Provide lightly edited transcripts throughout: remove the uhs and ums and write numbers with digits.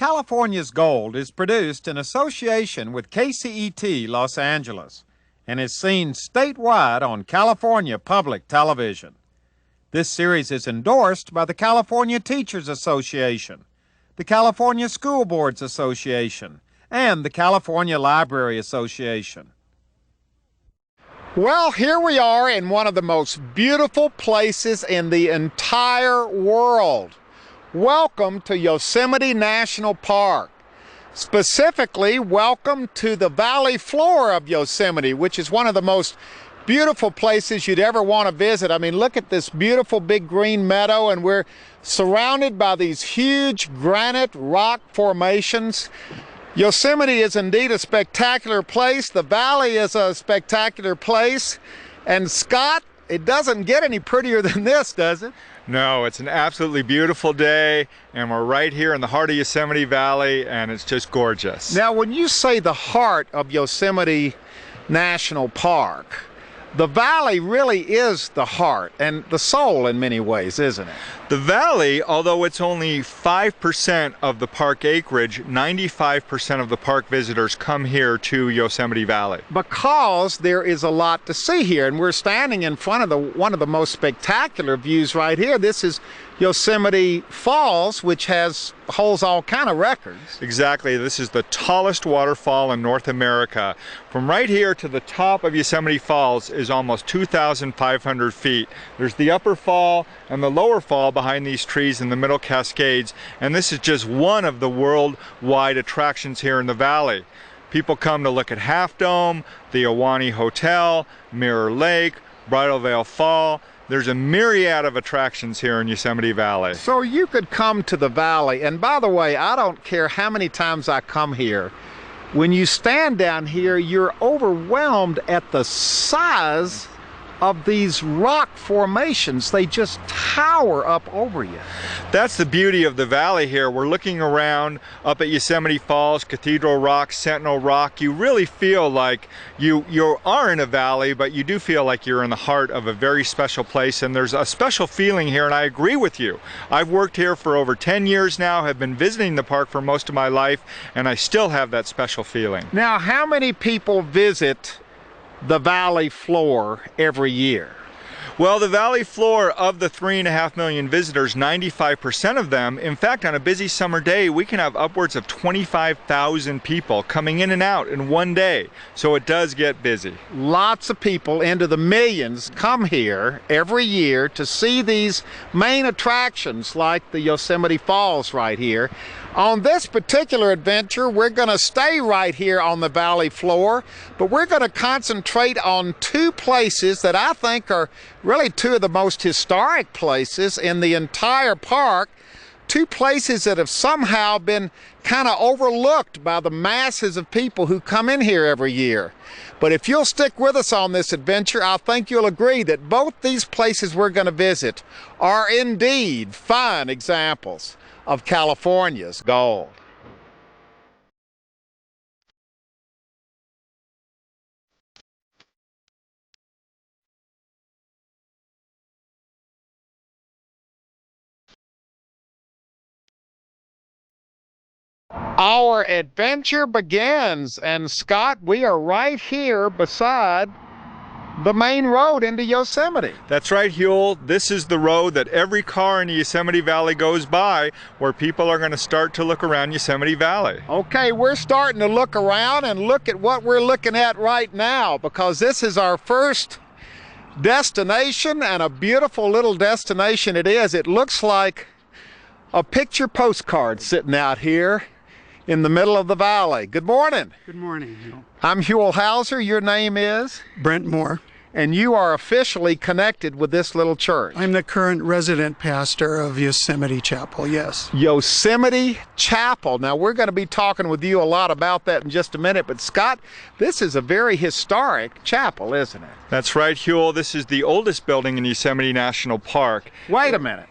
California's Gold is produced in association with KCET Los Angeles and is seen statewide on California Public Television. This series is endorsed by the California Teachers Association, the California School Boards Association, and the California Library Association. Well, here we are in one of the most beautiful places in the entire world. Welcome to Yosemite National Park. Specifically, welcome to the valley floor of Yosemite, which is one of the most beautiful places you'd ever want to visit. I mean, look at this beautiful big green meadow, and we're surrounded by these huge granite rock formations. Yosemite is indeed a spectacular place. The valley is a spectacular place. And Scott, it doesn't get any prettier than this, does it? No, it's an absolutely beautiful day, and we're right here in the heart of Yosemite Valley, and it's just gorgeous. Now, when you say the heart of Yosemite National Park, the valley really is the heart and the soul in many ways, isn't it? The valley, although it's only 5% of the park acreage, 95% of the park visitors come here to Yosemite Valley. Because there is a lot to see here, and we're standing in front of one of the most spectacular views right here. This is Yosemite Falls, which holds all kind of records. Exactly. This is the tallest waterfall in North America. From right here to the top of Yosemite Falls is almost 2,500 feet. There's the upper fall and the lower fall behind these trees in the middle cascades, and this is just one of the worldwide attractions here in the valley. People come to look at Half Dome, the Ahwahnee Hotel, Mirror Lake, Bridal Veil Fall. There's a myriad of attractions here in Yosemite Valley. So you could come to the valley, and by the way, I don't care how many times I come here, when you stand down here, you're overwhelmed at the size of these rock formations. They just tower up over you. That's the beauty of the valley here. We're looking around up at Yosemite Falls, Cathedral Rock, Sentinel Rock. You really feel like you are in a valley, but you do feel like you're in the heart of a very special place, and there's a special feeling here, and I agree with you. I've worked here for over 10 years now, have been visiting the park for most of my life, and I still have that special feeling. Now, how many people visit the valley floor every year? Well, the valley floor, of the 3.5 million visitors, 95% of them, in fact, on a busy summer day, we can have upwards of 25,000 people coming in and out in one day. So it does get busy. Lots of people, into the millions, come here every year to see these main attractions like the Yosemite Falls right here. On this particular adventure, we're going to stay right here on the valley floor, but we're going to concentrate on two places that I think are really two of the most historic places in the entire park. Two places that have somehow been kind of overlooked by the masses of people who come in here every year. But if you'll stick with us on this adventure, I think you'll agree that both these places we're going to visit are indeed fine examples of California's gold. Our adventure begins, and Scott, we are right here beside the main road into Yosemite. That's right, Huell. This is the road that every car in the Yosemite Valley goes by, where people are going to start to look around Yosemite Valley. Okay, we're starting to look around, and look at what we're looking at right now, because this is our first destination, and a beautiful little destination it is. It looks like a picture postcard sitting out here in the middle of the valley. Good morning. Good morning. I'm Huell Hauser. Your name is? Brent Moore. And you are officially connected with this little church. I'm the current resident pastor of Yosemite Chapel, yes. Yosemite Chapel. Now, we're going to be talking with you a lot about that in just a minute, but Scott, this is a very historic chapel, isn't it? That's right, Huell. This is the oldest building in Yosemite National Park. Wait a minute.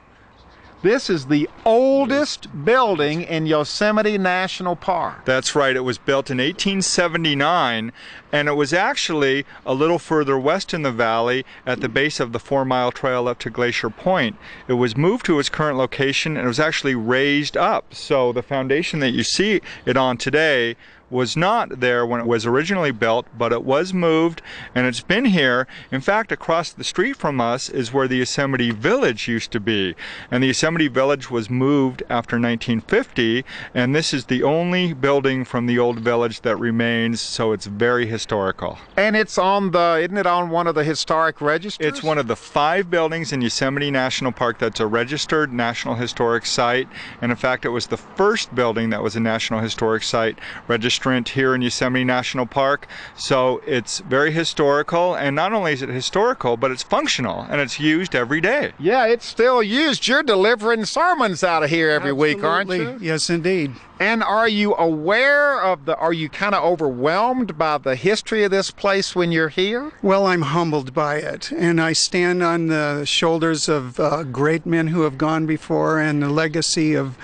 This is the oldest building in Yosemite National Park. That's right. It was built in 1879, and it was actually a little further west in the valley at the base of the 4-mile trail up to Glacier Point. It was moved to its current location, and it was actually raised up. So the foundation that you see it on today was not there when it was originally built, but it was moved, and it's been here. In fact, across the street from us is where the Yosemite Village used to be, and the Yosemite Village was moved after 1950, and this is the only building from the old village that remains, so it's very historical. And it's on isn't it on one of the historic registers? It's one of the 5 buildings in Yosemite National Park that's a registered National Historic Site, and in fact, it was the first building that was a National Historic Site registrant here in Yosemite National Park. So it's very historical, and not only is it historical, but it's functional, and it's used every day. Yeah, it's still used. You're delivering sermons out of here every week, aren't you? Yes, indeed. And are you aware of are you kind of overwhelmed by the history of this place when you're here? Well, I'm humbled by it, and I stand on the shoulders of great men who have gone before, and the legacy of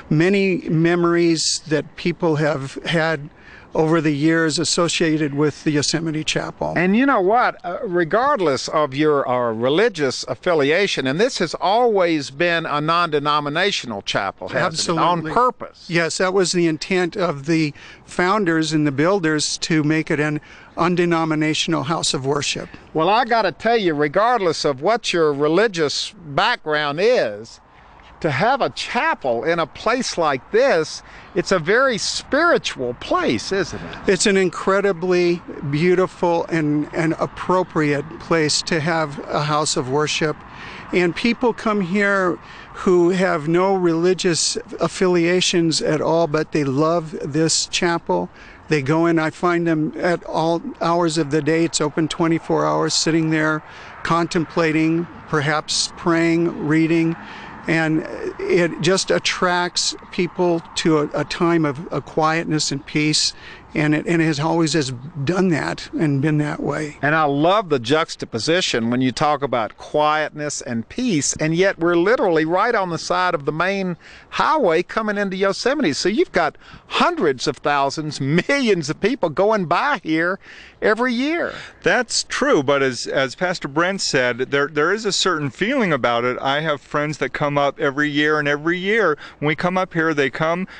many memories that people have had over the years associated with the Yosemite Chapel. And you know what? Regardless of your religious affiliation, and this has always been a non-denominational chapel, hasn't Absolutely. it? On purpose. Yes, that was the intent of the founders and the builders, to make it an undenominational house of worship. Well, I got to tell you, regardless of what your religious background is, to have a chapel in a place like this, it's a very spiritual place, isn't it? It's an incredibly beautiful and appropriate place to have a house of worship. And people come here who have no religious affiliations at all, but they love this chapel. They go in, I find them at all hours of the day. It's open 24 hours, sitting there contemplating, perhaps praying, reading. And it just attracts people to a time of quietness and peace, and it has always done that and been that way. And I love the juxtaposition when you talk about quietness and peace, and yet we're literally right on the side of the main highway coming into Yosemite. So you've got hundreds of thousands, millions of people going by here every year. That's true, but as Pastor Brent said, there is a certain feeling about it. I have friends that come up every year, and every year when we come up here,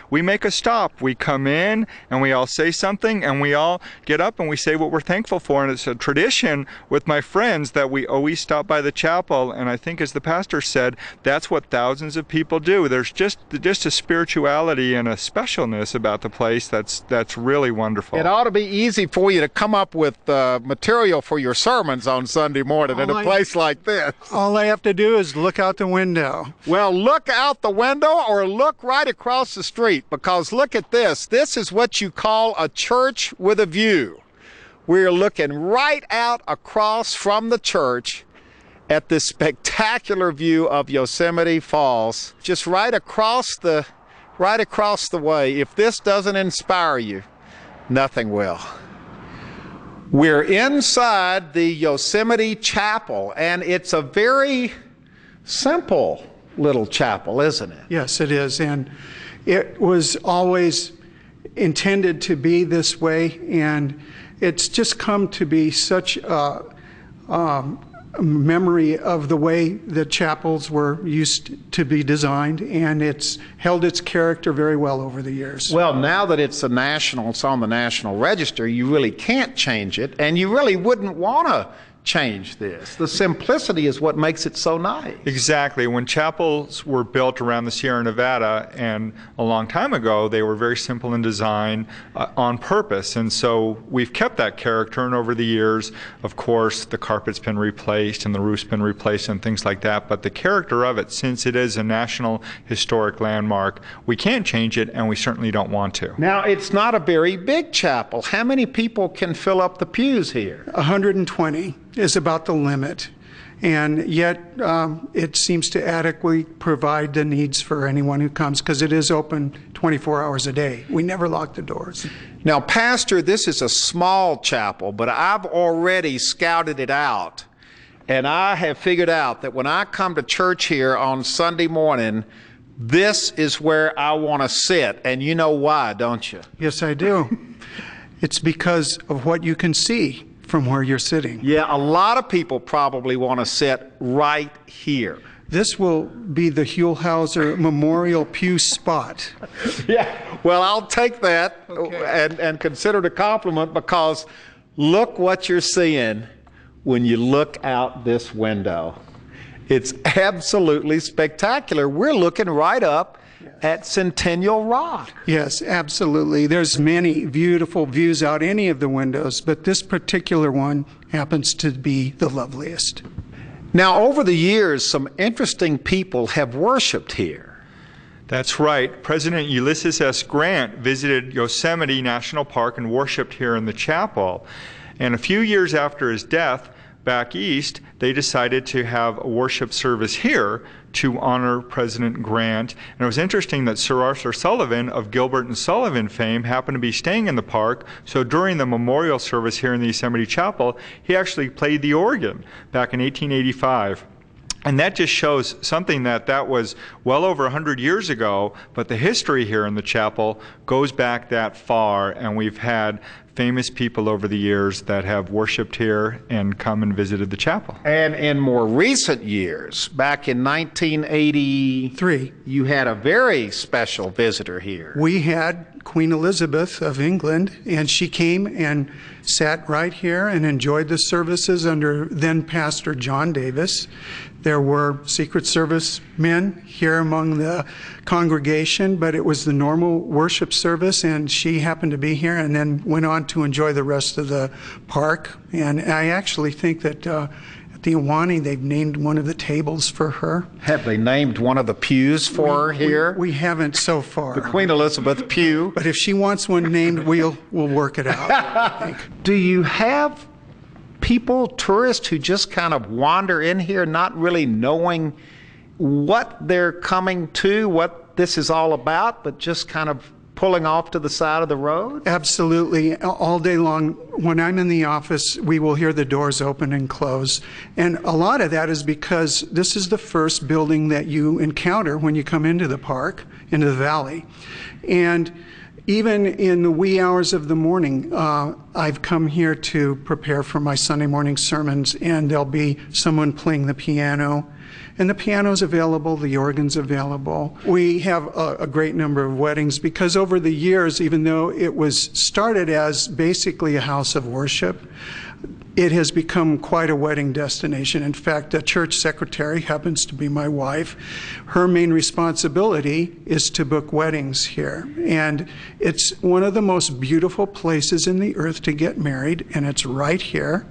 we make a stop. We come in and we all say something, and we all get up and we say what we're thankful for, and it's a tradition with my friends that we always stop by the chapel. And I think, as the pastor said, that's what thousands of people do. There's just a spirituality and a specialness about the place that's really wonderful. It ought to be easy for you to come up with material for your sermons on Sunday morning in a place like this. All I have to do is look out the window. Well, look out the window or look right across the street, because look at this. This is what you call a church with a view. We're looking right out across from the church at this spectacular view of Yosemite Falls, just right across the way. If this doesn't inspire you, nothing will. We're inside the Yosemite Chapel, and it's a very simple little chapel, isn't it? Yes, it is, and it was always intended to be this way, and it's just come to be such a memory of the way the chapels were used to be designed, and it's held its character very well over the years. Well, now that it's on the National Register, you really can't change it, and you really wouldn't want to change this. The simplicity is what makes it so nice. Exactly. When chapels were built around the Sierra Nevada, and a long time ago, they were very simple in design on purpose. And so we've kept that character, and over the years, of course, the carpet's been replaced and the roof's been replaced and things like that. But the character of it, since it is a National Historic Landmark, we can't change it, and we certainly don't want to. Now, it's not a very big chapel. How many people can fill up the pews here? 120 is about the limit, and yet it seems to adequately provide the needs for anyone who comes, because it is open 24 hours a day. We never lock the doors. Now, Pastor, this is a small chapel, but I've already scouted it out, And I have figured out that when I come to church here on Sunday morning, this is where I want to sit. And you know why, don't you? Yes, I do. It's because of what you can see from where you're sitting. Yeah, a lot of people probably want to sit right here. This will be the Huell Memorial Pew spot. Yeah, well, I'll take that and consider it a compliment, because look what you're seeing when you look out this window. It's absolutely spectacular. We're looking right up at Centennial Rock. Yes, absolutely. There's many beautiful views out any of the windows, but this particular one happens to be the loveliest. Now, over the years, some interesting people have worshiped here. That's right. President Ulysses S. Grant visited Yosemite National Park and worshiped here in the chapel. And a few years after his death, back east, they decided to have a worship service here to honor President Grant. And it was interesting that Sir Arthur Sullivan of Gilbert and Sullivan fame happened to be staying in the park. So during the memorial service here in the Yosemite Chapel, he actually played the organ back in 1885. And that just shows something that was well over 100 years ago, but the history here in the chapel goes back that far, and we've had famous people over the years that have worshiped here and come and visited the chapel. And in more recent years, back in 1983, you had a very special visitor here. We had Queen Elizabeth of England, and she came and sat right here and enjoyed the services under then Pastor John Davis. There were Secret Service men here among the congregation, but it was the normal worship service, and she happened to be here and then went on to enjoy the rest of the park. And I actually think that at the Ahwahnee, they've named one of the tables for her. Have they named one of the pews for her here? We haven't so far. The Queen Elizabeth pew. But if she wants one named, we'll work it out, I think. Do you have people, tourists, who just kind of wander in here not really knowing what they're coming to, what this is all about, but just kind of pulling off to the side of the road? Absolutely. All day long, when I'm in the office, we will hear the doors open and close. And a lot of that is because this is the first building that you encounter when you come into the park, into the valley. And even in the wee hours of the morning, I've come here to prepare for my Sunday morning sermons, and there'll be someone playing the piano. And the piano's available, the organ's available. We have a great number of weddings because over the years, even though it was started as basically a house of worship, it has become quite a wedding destination. In fact, the church secretary happens to be my wife. Her main responsibility is to book weddings here. And it's one of the most beautiful places in the earth to get married, and it's right here.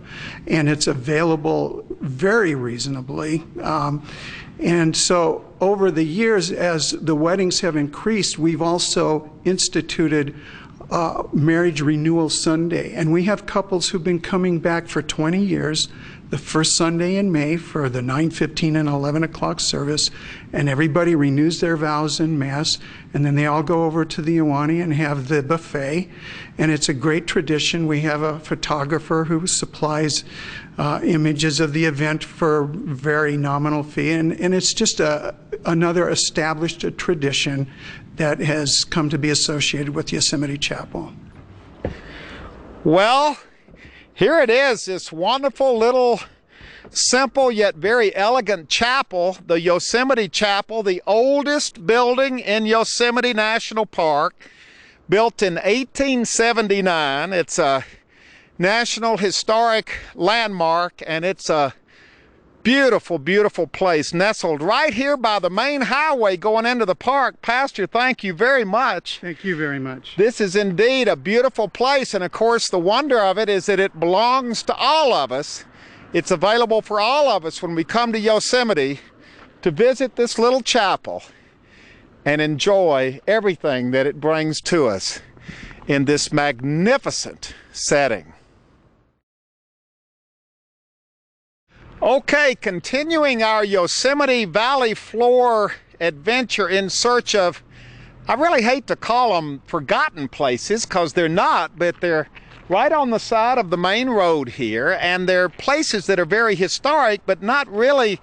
And it's available very reasonably. And so over the years, as the weddings have increased, we've also instituted Marriage Renewal Sunday. And we have couples who've been coming back for 20 years, the first Sunday in May for the 9:15 and 11 o'clock service, and everybody renews their vows in Mass, and then they all go over to the Ahwahnee and have the buffet. And it's a great tradition. We have a photographer who supplies images of the event for a very nominal fee, and it's just another established tradition that has come to be associated with Yosemite Chapel. Well, here it is, this wonderful little simple yet very elegant chapel, the Yosemite Chapel, the oldest building in Yosemite National Park, built in 1879. It's a National Historic Landmark, and it's a beautiful, beautiful place, nestled right here by the main highway going into the park. Pastor, thank you very much. Thank you very much. This is indeed a beautiful place, and of course the wonder of it is that it belongs to all of us. It's available for all of us when we come to Yosemite to visit this little chapel and enjoy everything that it brings to us in this magnificent setting. Okay, continuing our Yosemite Valley floor adventure in search of, I really hate to call them forgotten places because they're not, but they're right on the side of the main road here, and they're places that are very historic but not really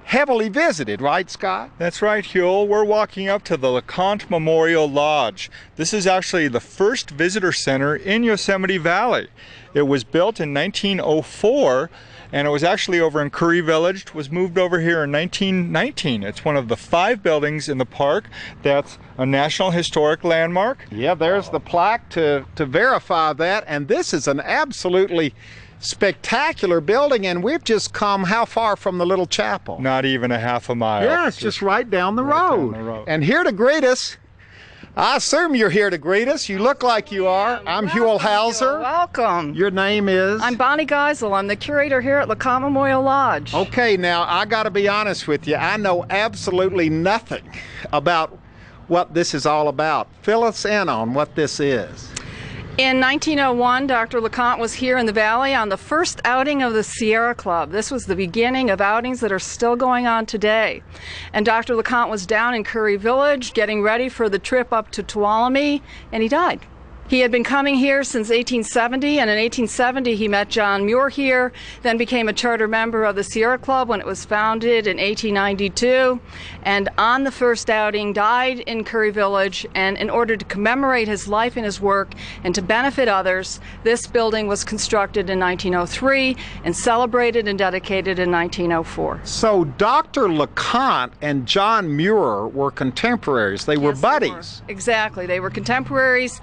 heavily visited, right, Scott? That's right, Huell. We're walking up to the LeConte Memorial Lodge. This is actually the first visitor center in Yosemite Valley. It was built in 1904, and it was actually over in Curry Village. It was moved over here in 1919. It's one of the 5 buildings in the park that's a National Historic Landmark. Yeah, there's the plaque to verify that, and this is an absolutely spectacular building, and we've just come how far from the little chapel? Not even a half a mile. Yeah, it's just right down the road. And here to greet us, I assume you're here to greet us. You look like you are. I'm Huell Hauser. Welcome. Your name is? I'm Bonnie Geisel. I'm the curator here at LeConte Memorial Lodge. Okay, now I got to be honest with you. I know absolutely nothing about what this is all about. Fill us in on what this is. In 1901, Dr. LeConte was here in the valley on the first outing of the Sierra Club. This was the beginning of outings that are still going on today. And Dr. LeConte was down in Curry Village getting ready for the trip up to Tuolumne, and he died. He had been coming here since 1870, and in 1870 he met John Muir here, then became a charter member of the Sierra Club when it was founded in 1892, and on the first outing died in Curry Village. And in order to commemorate his life and his work and to benefit others, this building was constructed in 1903 and celebrated and dedicated in 1904. So Dr. LeConte and John Muir were contemporaries. They were buddies. Exactly. They were contemporaries.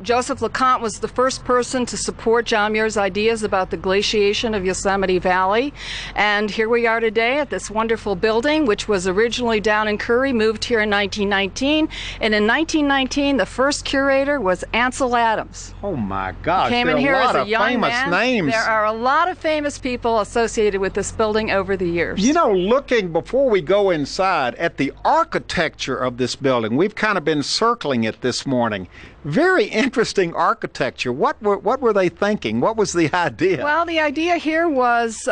Joseph LeConte was the first person to support John Muir's ideas about the glaciation of Yosemite Valley. And here we are today at this wonderful building, which was originally down in Curry, moved here in 1919. And in 1919, the first curator was Ansel Adams. Oh my gosh, Came in here as a young famous man. names. There are a lot of famous people associated with this building over the years. You know, looking before we go inside at the architecture of this building, we've kind of been circling it this morning. Very interesting architecture. What were they thinking? What was the idea? Well, the idea here was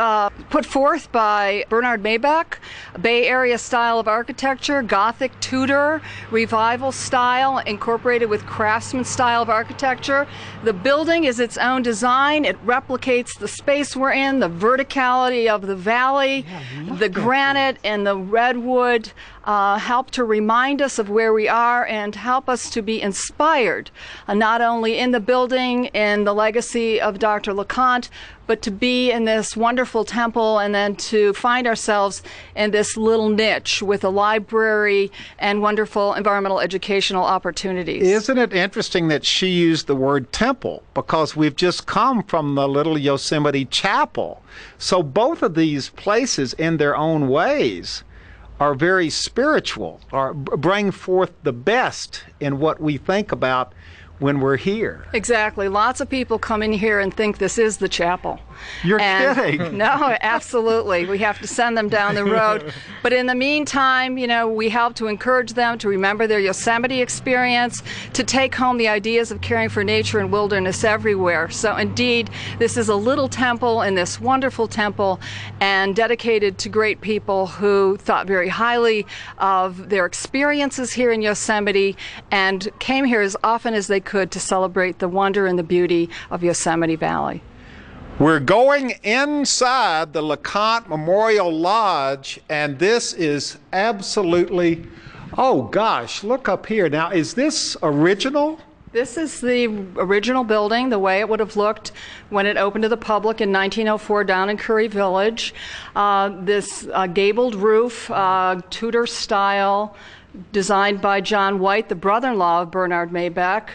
put forth by Bernard Maybach, Bay Area style of architecture, Gothic Tudor, Revival style, incorporated with Craftsman style of architecture. The building is its own design. It replicates the space we're in, the verticality of the valley, the granite and the redwood. Help to remind us of where we are and help us to be inspired, not only in the building and the legacy of Dr. LeConte, but to be in this wonderful temple and then to find ourselves in this little niche with a library and wonderful environmental educational opportunities. Isn't it interesting that she used the word temple? Because we've just come from the little Yosemite Chapel. So both of these places in their own ways are very spiritual, or bring forth the best in what we think about when we're here. Exactly. Lots of people come in here and think this is the chapel. You're kidding. No, absolutely. We have to send them down the road. But in the meantime, you know, we help to encourage them to remember their Yosemite experience, to take home the ideas of caring for nature and wilderness everywhere. So indeed, this is a little temple in this wonderful temple, and dedicated to great people who thought very highly of their experiences here in Yosemite and came here as often as they could to celebrate the wonder and the beauty of Yosemite Valley. We're going inside the LeConte Memorial Lodge, and this is absolutely, oh gosh, look up here. Now, is this original? This is the original building, the way it would have looked when it opened to the public in 1904 down in Curry Village. This gabled roof, Tudor style, designed by John White, the brother-in-law of Bernard Maybach.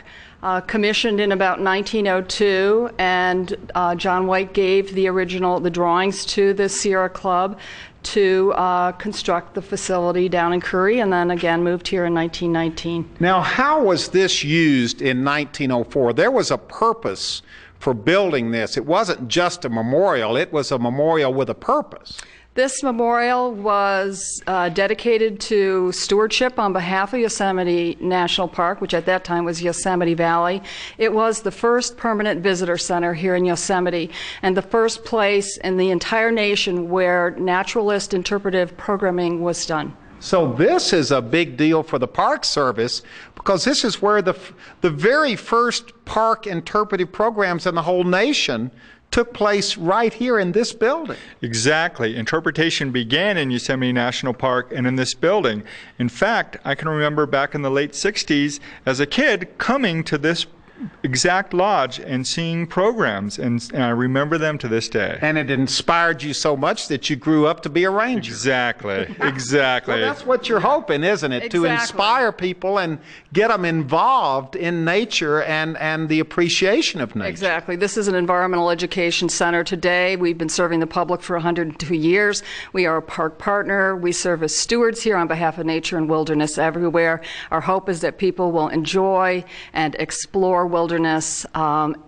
Commissioned in about 1902, and John White gave the drawings to the Sierra Club to construct the facility down in Curry, and then again moved here in 1919. Now, how was this used in 1904? There was a purpose for building this. It wasn't just a memorial, it was a memorial with a purpose. This memorial was dedicated to stewardship on behalf of Yosemite National Park, which at that time was Yosemite Valley. It was the first permanent visitor center here in Yosemite, and the first place in the entire nation where naturalist interpretive programming was done. So this is a big deal for the Park Service because this is where the very first park interpretive programs in the whole nation took place right here in this building. Exactly. Interpretation began in Yosemite National Park and in this building. In fact, I can remember back in the late 60s as a kid coming to this exact lodge and seeing programs, and I remember them to this day. And it inspired you so much that you grew up to be a ranger. Exactly, exactly. Well, that's what you're hoping, isn't it? Exactly. To inspire people and get them involved in nature and the appreciation of nature. Exactly. This is an environmental education center today. We've been serving the public for 102 years. We are a park partner. We serve as stewards here on behalf of nature and wilderness everywhere. Our hope is that people will enjoy and explore wilderness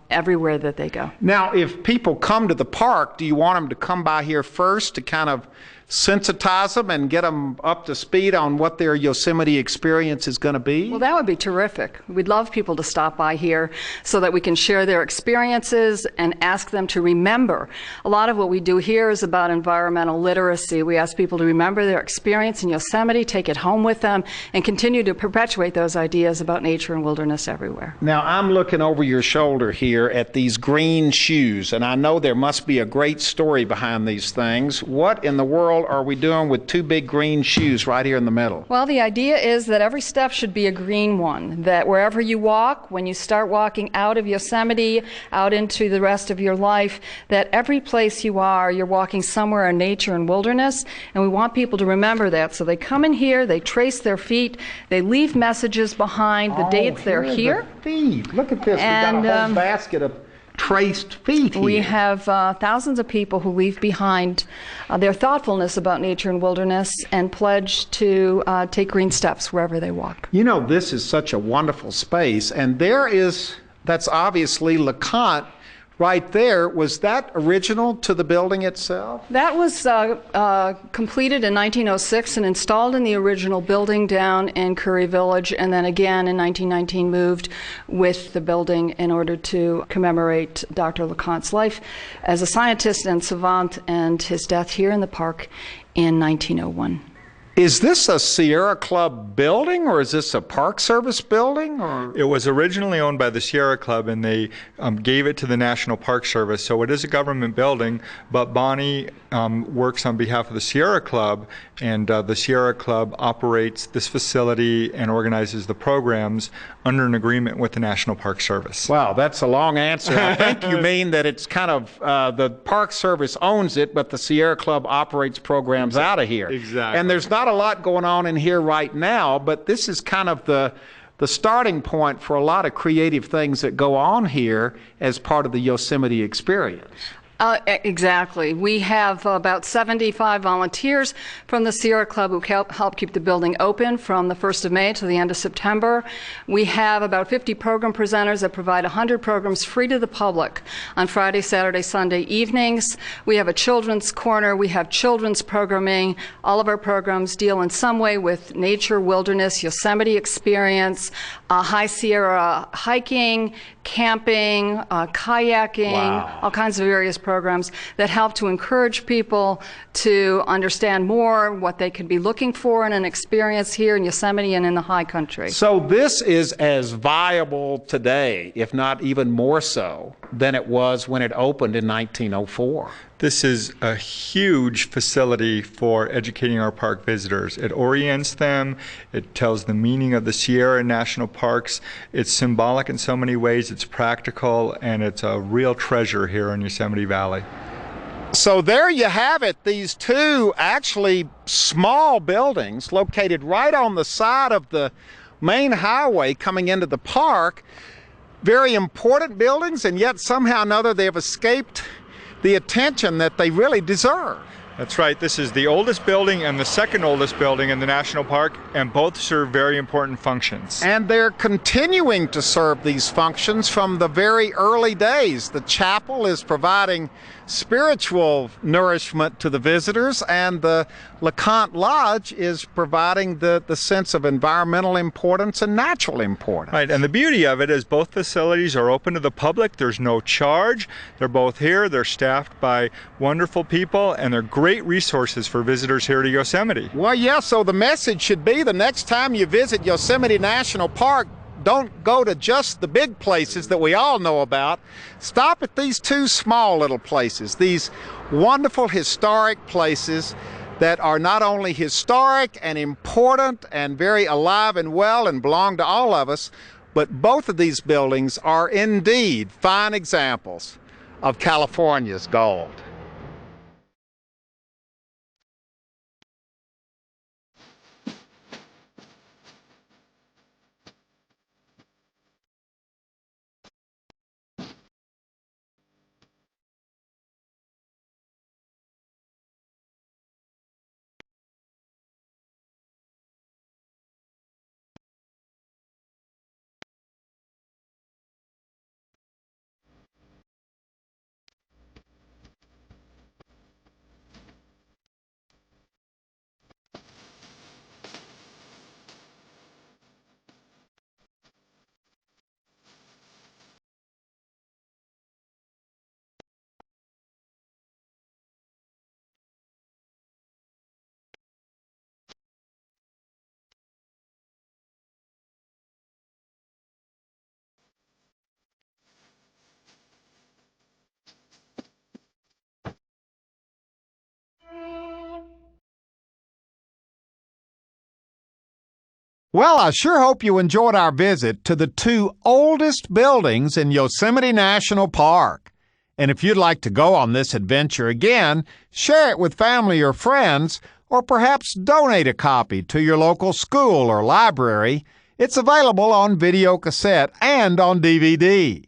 everywhere that they go. Now, if people come to the park, do you want them to come by here first to kind of sensitize them and get them up to speed on what their Yosemite experience is going to be? Well, that would be terrific. We'd love people to stop by here so that we can share their experiences and ask them to remember. A lot of what we do here is about environmental literacy. We ask people to remember their experience in Yosemite, take it home with them, and continue to perpetuate those ideas about nature and wilderness everywhere. Now, I'm looking over your shoulder here at these green shoes, and I know there must be a great story behind these things. What in the world are we doing with two big green shoes right here in the middle? Well, the idea is that every step should be a green one, that wherever you walk, when you start walking out of Yosemite, out into the rest of your life, that every place you are, you're walking somewhere in nature and wilderness, and we want people to remember that. So they come in here, they trace their feet, they leave messages behind the dates they're here. The feet. Look at this. And, we got a whole basket of traced feet here. We have thousands of people who leave behind their thoughtfulness about nature and wilderness and pledge to take green steps wherever they walk. You know, this is such a wonderful space, and that's obviously LeConte right there. Was that original to the building itself? That was completed in 1906 and installed in the original building down in Curry Village, and then again in 1919 moved with the building in order to commemorate Dr. LeConte's life as a scientist and savant and his death here in the park in 1901. Is this a Sierra Club building, or is this a Park Service building? Or? It was originally owned by the Sierra Club, and they gave it to the National Park Service. So it is a government building, but Bonnie works on behalf of the Sierra Club, and the Sierra Club operates this facility and organizes the programs under an agreement with the National Park Service. Wow, that's a long answer. I think you mean that it's kind of the Park Service owns it, but the Sierra Club operates programs out of here. Exactly. And there's not a lot going on in here right now, but this is kind of the starting point for a lot of creative things that go on here as part of the Yosemite experience. Exactly. We have about 75 volunteers from the Sierra Club who help keep the building open from the 1st of May to the end of September. We have about 50 program presenters that provide 100 programs free to the public on Friday, Saturday, Sunday evenings. We have a children's corner. We have children's programming. All of our programs deal in some way with nature, wilderness, Yosemite experience, High Sierra hiking, camping, kayaking, wow, all kinds of various programs that help to encourage people to understand more what they could be looking for in an experience here in Yosemite and in the high country. So this is as viable today, if not even more so, than it was when it opened in 1904. This is a huge facility for educating our park visitors. It orients them, it tells the meaning of the Sierra National Parks. It's symbolic in so many ways, it's practical, and it's a real treasure here in Yosemite Valley. So there you have it, these two actually small buildings located right on the side of the main highway coming into the park. Very important buildings, and yet somehow or another they have escaped the attention that they really deserve. That's right. This is the oldest building and the second oldest building in the national park, and both serve very important functions. And they're continuing to serve these functions from the very early days. The chapel is providing spiritual nourishment to the visitors, and the LeConte Lodge is providing the sense of environmental importance and natural importance. Right, and the beauty of it is both facilities are open to the public. There's no charge. They're both here. They're staffed by wonderful people, and they're great great resources for visitors here to Yosemite. Well, yeah, so the message should be the next time you visit Yosemite National Park, don't go to just the big places that we all know about. Stop at these two small little places, these wonderful historic places that are not only historic and important and very alive and well and belong to all of us, but both of these buildings are indeed fine examples of California's gold. Well, I sure hope you enjoyed our visit to the two oldest buildings in Yosemite National Park. And if you'd like to go on this adventure again, share it with family or friends, or perhaps donate a copy to your local school or library. It's available on video cassette and on DVD.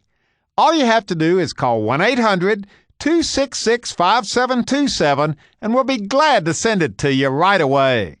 All you have to do is call 1-800-266-5727, and we'll be glad to send it to you right away.